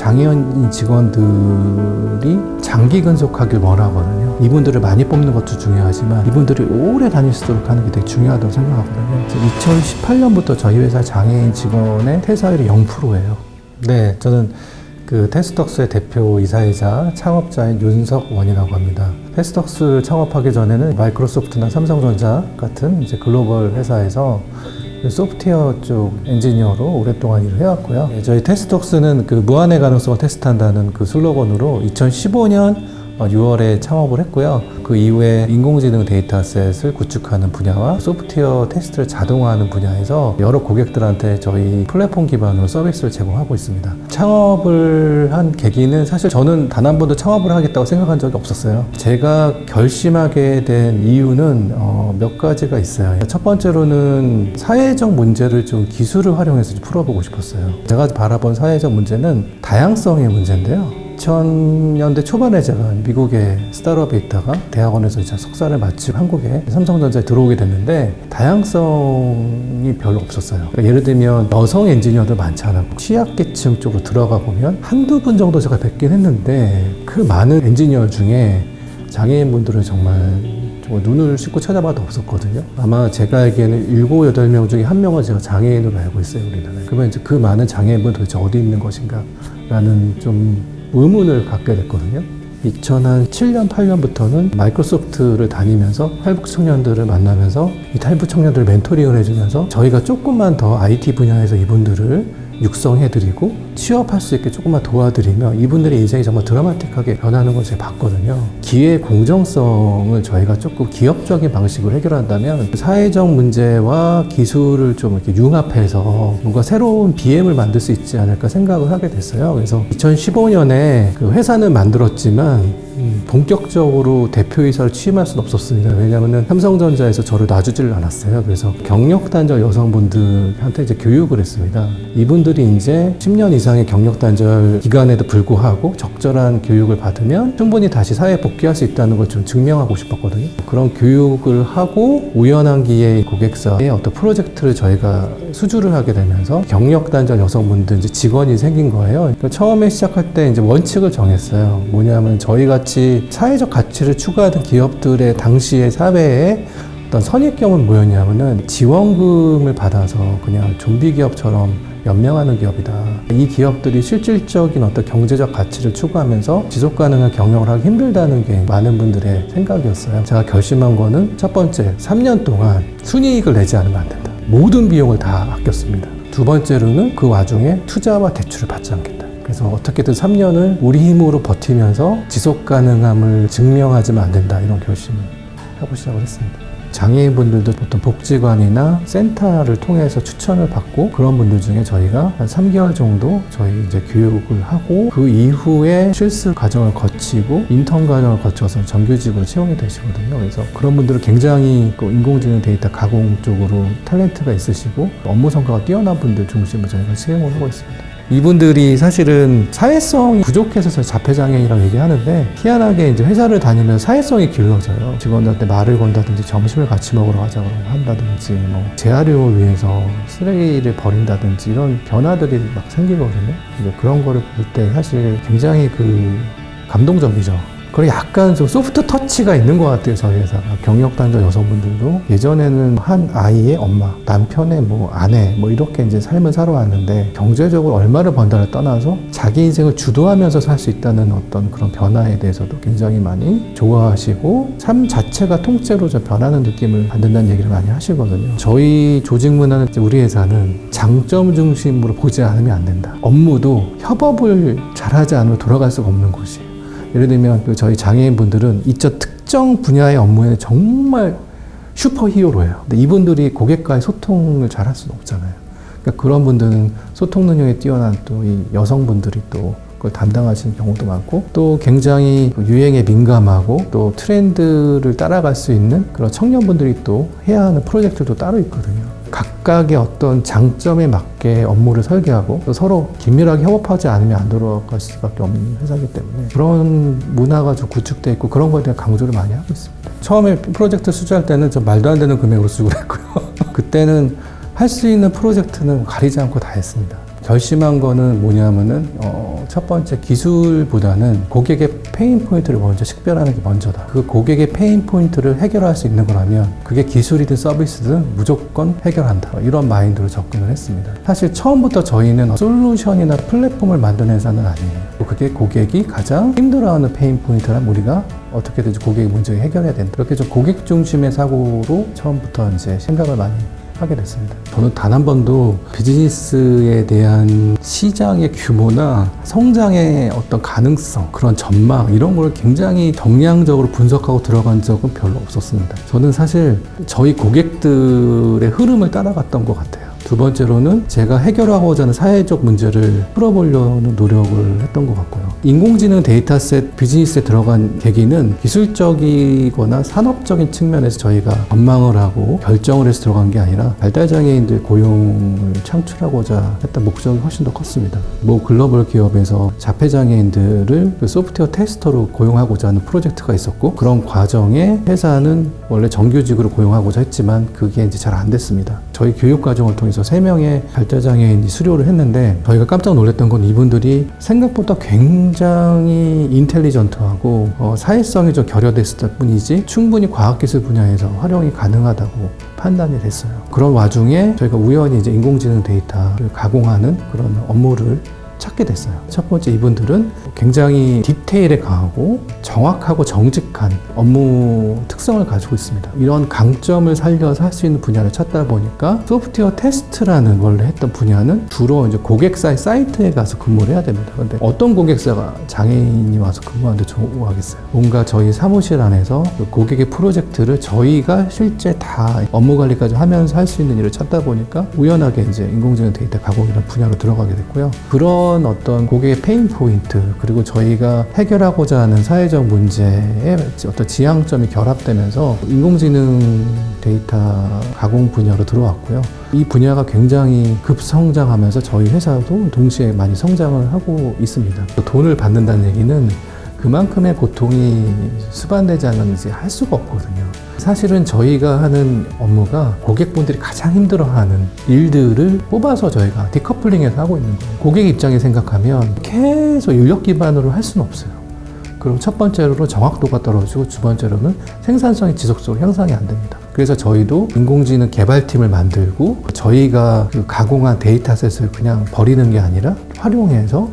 장애인 직원들이 장기 근속하길 원하거든요. 이분들을 많이 뽑는 것도 중요하지만 이분들이 오래 다닐 수 있도록 하는 게 되게 중요하다고 생각하거든요. 2018년부터 저희 회사 장애인 직원의 퇴사율이 0%예요. 네, 저는 테스톡스의 대표 이사이자 창업자인 윤석원이라고 합니다. 테스톡스 창업하기 전에는 마이크로소프트나 삼성전자 같은 이제 글로벌 회사에서 소프트웨어 쪽 엔지니어로 오랫동안 일을 해왔고요. 저희 테스톡스는 무한의 가능성을 테스트한다는 슬로건으로 2015년 6월에 창업을 했고요. 그 이후에 인공지능 데이터셋을 구축하는 분야와 소프트웨어 테스트를 자동화하는 분야에서 여러 고객들한테 저희 플랫폼 기반으로 서비스를 제공하고 있습니다. 창업을 한 계기는 사실 저는 단 한 번도 창업을 하겠다고 생각한 적이 없었어요. 제가 결심하게 된 이유는 몇 가지가 있어요. 첫 번째로는 사회적 문제를 좀 기술을 활용해서 좀 풀어보고 싶었어요. 제가 바라본 사회적 문제는 다양성의 문제인데요. 2000년대 초반에 제가 미국의 스타트업에 있다가 대학원에서 이제 석사를 마치고 한국에 삼성전자에 들어오게 됐는데 다양성이 별로 없었어요. 그러니까 예를 들면 여성 엔지니어들 많잖아요. 취약계층 쪽으로 들어가 보면 한두 분 정도 제가 뵙긴 했는데 그 많은 엔지니어 중에 장애인분들은 정말 눈을 씻고 찾아봐도 없었거든요. 아마 제가 알기에는 7, 8명 중에 1명은 제가 장애인으로 알고 있어요, 우리나라에. 그러면 이제 그 많은 장애인분 도대체 어디 있는 것인가 라는 좀 의문을 갖게 됐거든요. 2007년, 8년부터는 마이크로소프트를 다니면서 탈북 청년들을 만나면서 이 탈북 청년들을 멘토링을 해주면서 저희가 조금만 더 IT 분야에서 이분들을 육성해드리고 취업할 수 있게 조금만 도와드리면 이분들의 인생이 정말 드라마틱하게 변하는 걸 제가 봤거든요. 기회 공정성을 저희가 조금 기업적인 방식으로 해결한다면 사회적 문제와 기술을 좀 이렇게 융합해서 뭔가 새로운 BM을 만들 수 있지 않을까 생각을 하게 됐어요. 그래서 2015년에 회사는 만들었지만 본격적으로 대표이사를 취임할 수는 없었습니다. 왜냐하면 삼성전자에서 저를 놔주지를 않았어요. 그래서 경력단절 여성분들한테 이제 교육을 했습니다. 이분들이 이제 10년 이상의 경력단절 기간에도 불구하고 적절한 교육을 받으면 충분히 다시 사회에 복귀할 수 있다는 걸 좀 증명하고 싶었거든요. 그런 교육을 하고 우연한 기회에 고객사의 어떤 프로젝트를 저희가 수주를 하게 되면서 경력단절 여성분들 이제 직원이 생긴 거예요. 그러니까 처음에 시작할 때 이제 원칙을 정했어요. 뭐냐면 저희 같이 사회적 가치를 추구하던 기업들의 당시의 사회에 어떤 선입견은 뭐였냐면은 지원금을 받아서 그냥 좀비 기업처럼 연명하는 기업이다. 이 기업들이 실질적인 어떤 경제적 가치를 추구하면서 지속 가능한 경영을 하기 힘들다는 게 많은 분들의 생각이었어요. 제가 결심한 거는 첫 번째, 3년 동안 순이익을 내지 않으면 안 된다. 모든 비용을 다 아꼈습니다. 두 번째로는 그 와중에 투자와 대출을 받지 않겠다. 그래서 어떻게든 3년을 우리 힘으로 버티면서 지속 가능함을 증명하지만 안 된다. 이런 결심을 하고 시작을 했습니다. 장애인분들도 보통 복지관이나 센터를 통해서 추천을 받고 그런 분들 중에 저희가 한 3개월 정도 저희 이제 교육을 하고 그 이후에 실습 과정을 거치고 인턴 과정을 거쳐서 정규직으로 채용이 되시거든요. 그래서 그런 분들은 굉장히 인공지능 데이터 가공 쪽으로 탤런트가 있으시고 업무 성과가 뛰어난 분들 중심으로 저희가 채용을 하고 있습니다. 이분들이 사실은 사회성이 부족해서 자폐장애인이라고 얘기하는데 희한하게 이제 회사를 다니면서 사회성이 길러져요. 직원들한테 말을 건다든지 점심을 같이 먹으러 가자고 한다든지 재활용을 위해서 쓰레기를 버린다든지 이런 변화들이 막 생기거든요. 그런 거를 볼 때 사실 굉장히 감동적이죠. 그리고 약간 좀 소프트 터치가 있는 것 같아요, 저희 회사가. 경력단절 여성분들도 예전에는 한 아이의 엄마, 남편의 아내, 이렇게 이제 삶을 살아왔는데 경제적으로 얼마를 번다를 떠나서 자기 인생을 주도하면서 살 수 있다는 어떤 그런 변화에 대해서도 굉장히 많이 좋아하시고 삶 자체가 통째로 좀 변하는 느낌을 받는다는 얘기를 많이 하시거든요. 저희 조직 문화는 우리 회사는 장점 중심으로 보지 않으면 안 된다. 업무도 협업을 잘하지 않으면 돌아갈 수가 없는 곳이에요. 예를 들면 저희 장애인분들은 이쪽 특정 분야의 업무에는 정말 슈퍼 히어로예요. 근데 이분들이 고객과의 소통을 잘 할 수는 없잖아요. 그러니까 그런 분들은 소통 능력에 뛰어난 또 이 여성분들이 또 그걸 담당하시는 경우도 많고 또 굉장히 유행에 민감하고 또 트렌드를 따라갈 수 있는 그런 청년분들이 또 해야 하는 프로젝트도 따로 있거든요. 각각의 어떤 장점에 맞게 업무를 설계하고 또 서로 긴밀하게 협업하지 않으면 안 돌아갈 수밖에 없는 회사이기 때문에 그런 문화가 좀 구축되어 있고 그런 거에 대한 강조를 많이 하고 있습니다. 처음에 프로젝트 수주할 때는 좀 말도 안 되는 금액으로 수주를 했고요. 그때는 할 수 있는 프로젝트는 가리지 않고 다 했습니다. 결심한 거는 뭐냐면은 첫 번째 기술보다는 고객의 페인 포인트를 먼저 식별하는 게 먼저다. 그 고객의 페인 포인트를 해결할 수 있는 거라면 그게 기술이든 서비스든 무조건 해결한다. 이런 마인드로 접근을 했습니다. 사실 처음부터 저희는 솔루션이나 플랫폼을 만드는 회사는 아니에요. 그게 고객이 가장 힘들어하는 페인 포인트란 우리가 어떻게든 고객의 문제를 해결해야 된다. 그렇게 좀 고객 중심의 사고로 처음부터 이제 생각을 많이 하게 됐습니다. 저는 단 한 번도 비즈니스에 대한 시장의 규모나 성장의 어떤 가능성, 그런 전망 이런 걸 굉장히 정량적으로 분석하고 들어간 적은 별로 없었습니다. 저는 사실 저희 고객들의 흐름을 따라갔던 것 같아요. 두 번째로는 제가 해결하고자 하는 사회적 문제를 풀어보려는 노력을 했던 것 같고요. 인공지능 데이터셋 비즈니스에 들어간 계기는 기술적이거나 산업적인 측면에서 저희가 전망을 하고 결정을 해서 들어간 게 아니라 발달장애인들 고용을 창출하고자 했던 목적이 훨씬 더 컸습니다. 뭐 글로벌 기업에서 자폐장애인들을 그 소프트웨어 테스터로 고용하고자 하는 프로젝트가 있었고, 그런 과정에 회사는 원래 정규직으로 고용하고자 했지만 그게 이제 잘 안 됐습니다. 저희 교육 과정을 통해서 3명의 발달장애인이 수료를 했는데, 저희가 깜짝 놀랐던 건 이분들이 생각보다 굉장히 인텔리전트하고 사회성이 좀 결여됐을 뿐이지 충분히 과학기술 분야에서 활용이 가능하다고 판단이 됐어요. 그런 와중에 저희가 우연히 이제 인공지능 데이터를 가공하는 그런 업무를 찾게 됐어요. 첫 번째, 이분들은 굉장히 디테일에 강하고 정확하고 정직한 업무 특성을 가지고 있습니다. 이런 강점을 살려서 할 수 있는 분야를 찾다 보니까 소프트웨어 테스트라는 원래 했던 분야는 주로 이제 고객사의 사이트에 가서 근무를 해야 됩니다. 그런데 어떤 고객사가 장애인이 와서 근무하는데 좋아하겠어요? 뭔가 저희 사무실 안에서 그 고객의 프로젝트를 저희가 실제 다 업무 관리까지 하면서 할 수 있는 일을 찾다 보니까 우연하게 이제 인공지능 데이터 가공이라는 분야로 들어가게 됐고요. 그런 어떤 고객의 페인 포인트, 그리고 저희가 해결하고자 하는 사회적 문제의 어떤 지향점이 결합되면서 인공지능 데이터 가공 분야로 들어왔고요. 이 분야가 굉장히 급성장하면서 저희 회사도 동시에 많이 성장을 하고 있습니다. 돈을 받는다는 얘기는 그만큼의 고통이 수반되지 않으면 이제 할 수가 없거든요. 사실은 저희가 하는 업무가 고객분들이 가장 힘들어하는 일들을 뽑아서 저희가 디커플링해서 하고 있는 거예요. 고객 입장에 생각하면 계속 인력 기반으로 할 수는 없어요. 그리고 첫 번째로 정확도가 떨어지고, 두 번째로는 생산성이 지속적으로 향상이 안 됩니다. 그래서 저희도 인공지능 개발팀을 만들고, 저희가 그 가공한 데이터셋을 그냥 버리는 게 아니라 활용해서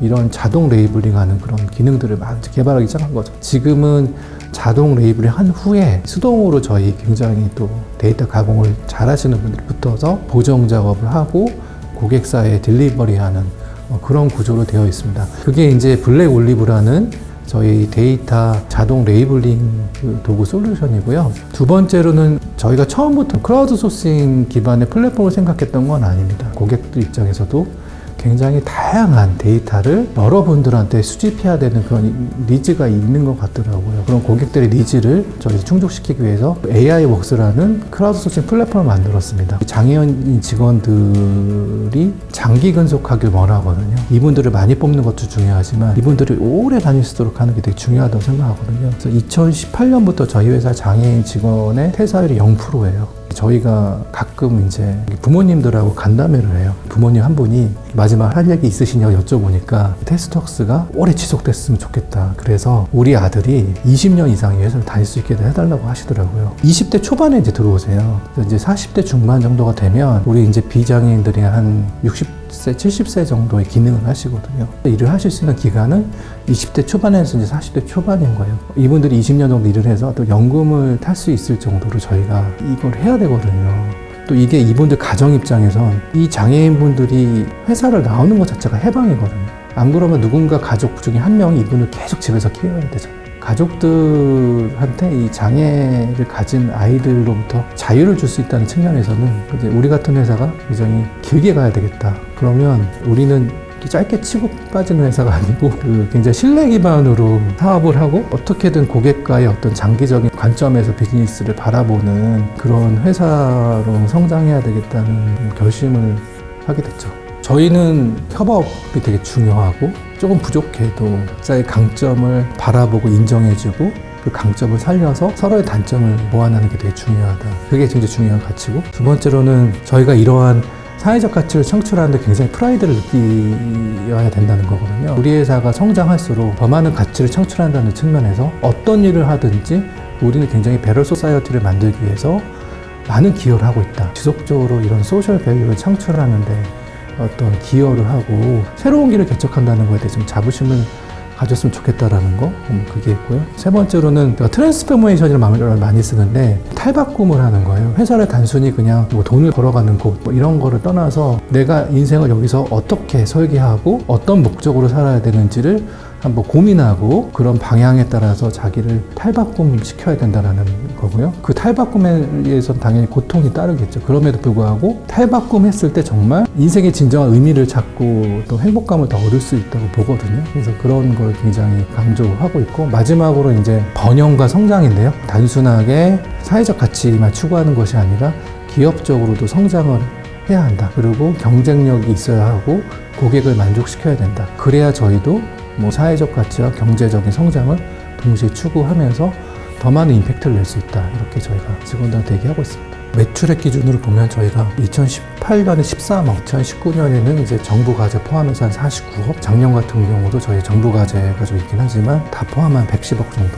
이런 자동 레이블링하는 그런 기능들을 많이 개발하기 시작한 거죠. 지금은 자동 레이블링 한 후에 수동으로 저희 굉장히 또 데이터 가공을 잘 하시는 분들이 붙어서 보정 작업을 하고 고객사에 딜리버리하는 그런 구조로 되어 있습니다. 그게 이제 블랙 올리브라는 저희 데이터 자동 레이블링 도구 솔루션이고요. 두 번째로는 저희가 처음부터 크라우드 소싱 기반의 플랫폼을 생각했던 건 아닙니다. 고객들 입장에서도 굉장히 다양한 데이터를 여러분들한테 수집해야 되는 그런 니즈가 있는 것 같더라고요. 그런 고객들의 니즈를 저희 충족시키기 위해서 AI 웍스라는 크라우드 소싱 플랫폼을 만들었습니다. 장애인 직원들이 장기 근속하길 원하거든요. 이분들을 많이 뽑는 것도 중요하지만 이분들이 오래 다닐 수 있도록 하는 게 되게 중요하다고 생각하거든요. 그래서 2018년부터 저희 회사 장애인 직원의 퇴사율이 0%예요. 저희가 가끔 이제 부모님들하고 간담회를 해요. 부모님 한 분이 마지막 할 얘기 있으시냐고 여쭤보니까 테스트웍스가 오래 지속됐으면 좋겠다. 그래서 우리 아들이 20년 이상 이 회사를 다닐 수 있게 해달라고 하시더라고요. 20대 초반에 이제 들어오세요. 이제 40대 중반 정도가 되면 우리 이제 비장애인들이 한 60세, 70세 정도의 기능을 하시거든요. 일을 하실 수 있는 기간은 20대 초반에서 이제 40대 초반인 거예요. 이분들이 20년 정도 일을 해서 또 연금을 탈 수 있을 정도로 저희가 이걸 해야 되거든요. 또 이게 이분들 가정 입장에선 이 장애인분들이 회사를 나오는 것 자체가 해방이거든요. 안 그러면 누군가 가족 중에 한 명이 이분을 계속 집에서 키워야 되잖아요. 가족들한테 이 장애를 가진 아이들로부터 자유를 줄 수 있다는 측면에서는 이제 우리 같은 회사가 굉장히 길게 가야 되겠다. 그러면 우리는 짧게 치고 빠지는 회사가 아니고 굉장히 신뢰 기반으로 사업을 하고 어떻게든 고객과의 어떤 장기적인 관점에서 비즈니스를 바라보는 그런 회사로 성장해야 되겠다는 결심을 하게 됐죠. 저희는 협업이 되게 중요하고, 조금 부족해도 각자의 강점을 바라보고 인정해주고 그 강점을 살려서 서로의 단점을 보완하는 게 되게 중요하다. 그게 굉장히 중요한 가치고, 두 번째로는 저희가 이러한 사회적 가치를 창출하는데 굉장히 프라이드를 느껴야 된다는 거거든요. 우리 회사가 성장할수록 더 많은 가치를 창출한다는 측면에서 어떤 일을 하든지 우리는 굉장히 배럴 소사이어티를 만들기 위해서 많은 기여를 하고 있다. 지속적으로 이런 소셜 밸류를 창출하는데 어떤 기여를 하고 새로운 길을 개척한다는 것에 대해 좀 자부심을 가졌으면 좋겠다라는 거, 그게 있고요. 세 번째로는 트랜스포메이션이라는 말을 많이 쓰는데 탈바꿈을 하는 거예요. 회사를 단순히 그냥 뭐 돈을 벌어가는 곳, 뭐 이런 거를 떠나서 내가 인생을 여기서 어떻게 설계하고 어떤 목적으로 살아야 되는지를 한번 고민하고 그런 방향에 따라서 자기를 탈바꿈 시켜야 된다는 거고요. 그 탈바꿈에 의해서는 당연히 고통이 따르겠죠. 그럼에도 불구하고 탈바꿈 했을 때 정말 인생의 진정한 의미를 찾고 또 행복감을 더 얻을 수 있다고 보거든요. 그래서 그런 걸 굉장히 강조하고 있고, 마지막으로 이제 번영과 성장인데요. 단순하게 사회적 가치만 추구하는 것이 아니라 기업적으로도 성장을 해야 한다. 그리고 경쟁력이 있어야 하고 고객을 만족시켜야 된다. 그래야 저희도 뭐 사회적 가치와 경제적인 성장을 동시에 추구하면서 더 많은 임팩트를 낼 수 있다. 이렇게 저희가 직원들한테 얘기하고 있습니다. 매출액 기준으로 보면 저희가 2018년에 13억, 2019년에는 이제 정부 과제 포함해서 한 49억, 작년 같은 경우도 저희 정부 과제가 좀 있긴 하지만 다 포함한 110억 정도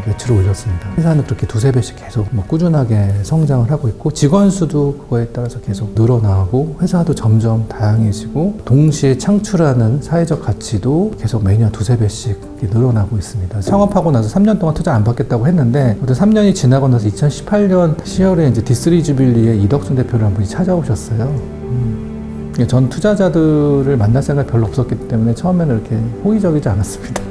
매출을 올렸습니다. 회사는 그렇게 두세 배씩 계속 뭐 꾸준하게 성장을 하고 있고, 직원 수도 그거에 따라서 계속 늘어나고, 회사도 점점 다양해지고, 동시에 창출하는 사회적 가치도 계속 매년 두세 배씩 늘어나고 있습니다. 창업하고 나서 3년 동안 투자 안 받겠다고 했는데 3년이 지나고 나서 2018년 10월에 이제 디스리주빌리에 이덕순 대표를 한 분이 찾아오셨어요. 전 투자자들을 만날 생각이 별로 없었기 때문에 처음에는 이렇게 호의적이지 않았습니다.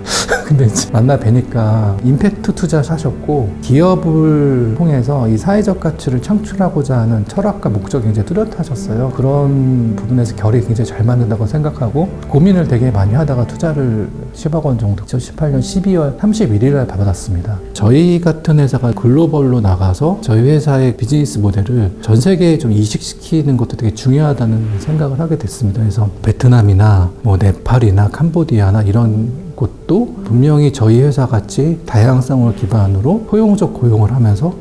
근데 이제 만나 뵈니까 임팩트 투자 하셨고, 기업을 통해서 이 사회적 가치를 창출하고자 하는 철학과 목적이 굉장히 뚜렷하셨어요. 그런 부분에서 결이 굉장히 잘 맞는다고 생각하고, 고민을 되게 많이 하다가 투자를 10억 원 정도 2018년 12월 31일 날 받았습니다. 저희 같은 회사가 글로벌로 나가서 저희 회사의 비즈니스 모델을 전 세계에 좀 이식시키는 것도 되게 중요하다는 생각을 하게 됐습니다. 그래서 베트남이나 뭐 네팔이나 캄보디아나 이런 곳도 분명히 저희 회사 같이 다양성을 기반으로 포용적 고용을 하면서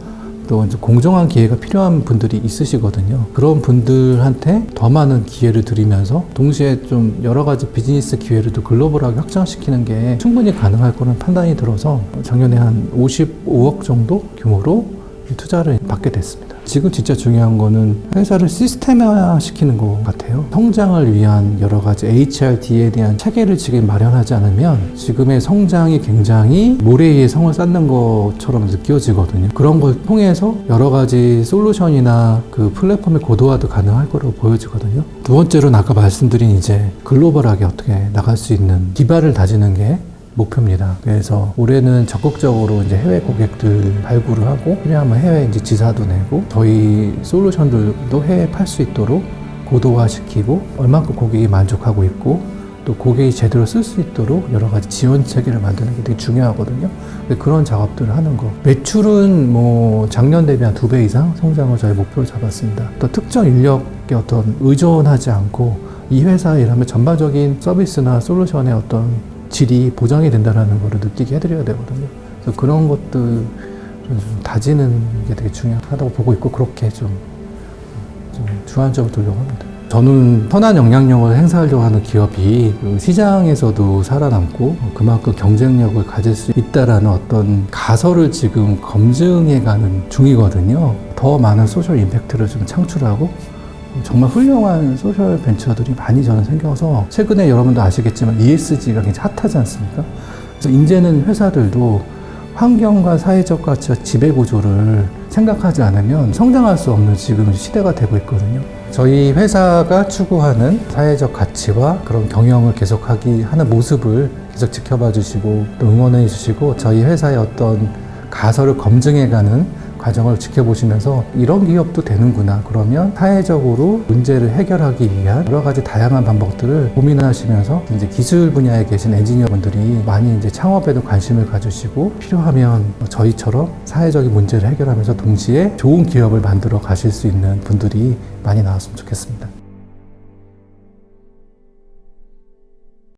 또 이제 공정한 기회가 필요한 분들이 있으시거든요. 그런 분들한테 더 많은 기회를 드리면서 동시에 좀 여러 가지 비즈니스 기회를 또 글로벌하게 확장시키는 게 충분히 가능할 거라는 판단이 들어서 작년에 한 55억 정도 규모로 투자를 받게 됐습니다. 지금 진짜 중요한 거는 회사를 시스템화 시키는 것 같아요. 성장을 위한 여러 가지 HRD에 대한 체계를 지금 마련하지 않으면 지금의 성장이 굉장히 모래 위에 성을 쌓는 것처럼 느껴지거든요. 그런 걸 통해서 여러 가지 솔루션이나 그 플랫폼의 고도화도 가능할 거라고 보여지거든요. 두 번째로는 아까 말씀드린 이제 글로벌하게 어떻게 나갈 수 있는 기반을 다지는 게 목표입니다. 그래서 올해는 적극적으로 이제 해외 고객들 발굴을 하고, 필요하면 해외 이제 지사도 내고, 저희 솔루션들도 해외에 팔 수 있도록 고도화시키고, 얼만큼 고객이 만족하고 있고, 또 고객이 제대로 쓸 수 있도록 여러 가지 지원 체계를 만드는 게 되게 중요하거든요. 그런 작업들을 하는 거. 매출은 뭐 작년 대비 한 2배 이상 성장을 저희 목표로 잡았습니다. 또 특정 인력에 어떤 의존하지 않고, 이 회사에 일하면 전반적인 서비스나 솔루션의 어떤 질이 보장이 된다는 것을 느끼게 해드려야 되거든요. 그래서 그런 것들 좀 다지는 게 되게 중요하다고 보고 있고, 그렇게 좀 주안점을 두려고 합니다. 저는 선한 영향력을 행사하려고 하는 기업이 시장에서도 살아남고 그만큼 경쟁력을 가질 수 있다라는 어떤 가설을 지금 검증해가는 중이거든요. 더 많은 소셜 임팩트를 좀 창출하고, 정말 훌륭한 소셜 벤처들이 많이 저는 생겨서, 최근에 여러분도 아시겠지만 ESG가 굉장히 핫하지 않습니까? 그래서 이제는 회사들도 환경과 사회적 가치와 지배구조를 생각하지 않으면 성장할 수 없는 지금 시대가 되고 있거든요. 저희 회사가 추구하는 사회적 가치와 그런 경영을 계속하기 하는 모습을 계속 지켜봐 주시고 또 응원해 주시고, 저희 회사의 어떤 가설을 검증해가는 과정을 지켜보시면서 이런 기업도 되는구나, 그러면 사회적으로 문제를 해결하기 위한 여러 가지 다양한 방법들을 고민하시면서 이제 기술 분야에 계신 엔지니어분들이 많이 이제 창업에도 관심을 가지시고, 필요하면 저희처럼 사회적인 문제를 해결하면서 동시에 좋은 기업을 만들어 가실 수 있는 분들이 많이 나왔으면 좋겠습니다.